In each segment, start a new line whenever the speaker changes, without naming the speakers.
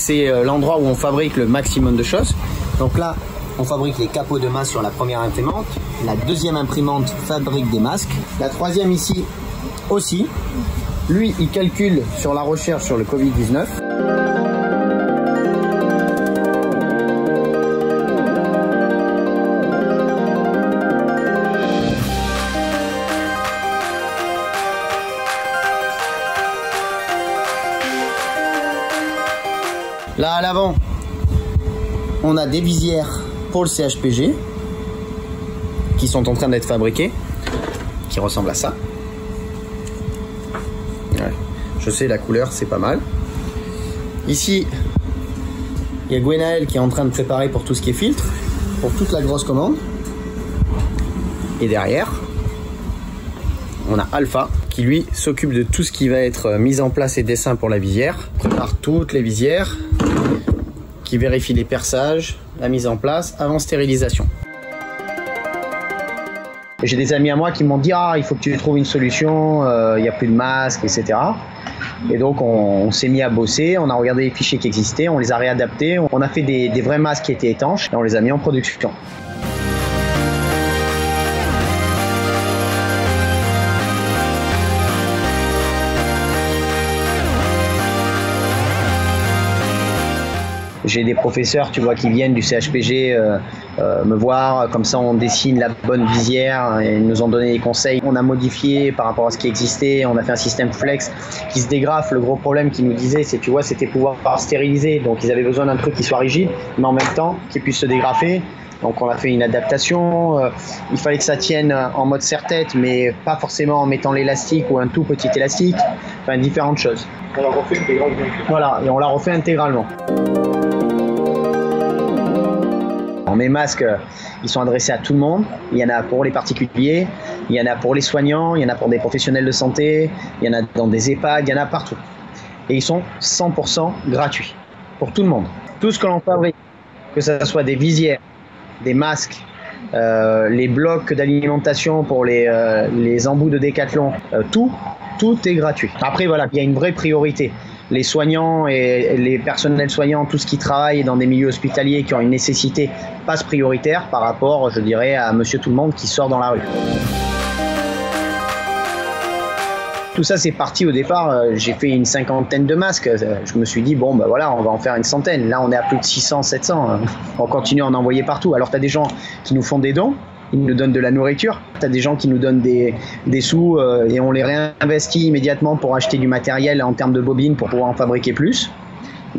c'est l'endroit où on fabrique le maximum de choses. Donc là, on fabrique les capots de masque sur la première imprimante. La deuxième imprimante fabrique des masques. La troisième ici aussi. Lui, il calcule sur la recherche sur le Covid-19. Là à l'avant, on a des visières pour le CHPG qui sont en train d'être fabriquées, qui ressemblent à ça. Ouais. Je sais, la couleur, c'est pas mal. Ici, il y a Gwenaël qui est en train de préparer pour tout ce qui est filtre, pour toute la grosse commande. Et derrière, on a Alpha qui lui s'occupe de tout ce qui va être mise en place et dessin pour la visière, prépare toutes les visières, qui vérifie les perçages, la mise en place avant stérilisation. J'ai des amis à moi qui m'ont dit ah, il faut que tu trouves une solution, il n'y a plus de masques, etc. Et donc on s'est mis à bosser, on a regardé les fichiers qui existaient, on les a réadaptés, on a fait des vrais masques qui étaient étanches et on les a mis en production. J'ai des professeurs, tu vois, qui viennent du CHPG me voir, comme ça on dessine la bonne visière et ils nous ont donné des conseils. On a modifié par rapport à ce qui existait, on a fait un système flex qui se dégrafe. Le gros problème qu'ils nous disaient, c'est, tu vois, c'était pouvoir stériliser. Donc ils avaient besoin d'un truc qui soit rigide, mais en même temps qui puisse se dégrafer. Donc on a fait une adaptation, il fallait que ça tienne en mode serre-tête, mais pas forcément en mettant l'élastique ou un tout petit élastique, enfin différentes choses.
On l'a refait intégralement.
Voilà, et on l'a refait intégralement. Mes masques, ils sont adressés à tout le monde. Il y en a pour les particuliers, il y en a pour les soignants, il y en a pour des professionnels de santé, il y en a dans des EHPAD, il y en a partout. Et ils sont 100% gratuits pour tout le monde. Tout ce que l'on fabrique, que ce soit des visières, des masques, les blocs d'alimentation pour les embouts de Décathlon, tout est gratuit. Après voilà, il y a une vraie priorité. Les soignants et les personnels soignants, tout ce qui travaille dans des milieux hospitaliers qui ont une nécessité passe prioritaire par rapport, je dirais, à monsieur tout le monde qui sort dans la rue. Tout ça, c'est parti au départ, j'ai fait une 50aine de masques. Je me suis dit, bon, ben voilà, on va en faire une centaine. Là, on est à plus de 600, 700. On continue à en envoyer partout. Alors, tu as des gens qui nous font des dons. Ils nous donnent de la nourriture. Tu as des gens qui nous donnent des sous et on les réinvestit immédiatement pour acheter du matériel en termes de bobines pour pouvoir en fabriquer plus.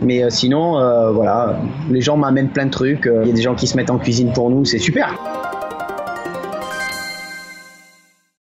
Mais sinon, voilà, les gens m'amènent plein de trucs. Il y a des gens qui se mettent en cuisine pour nous, c'est super.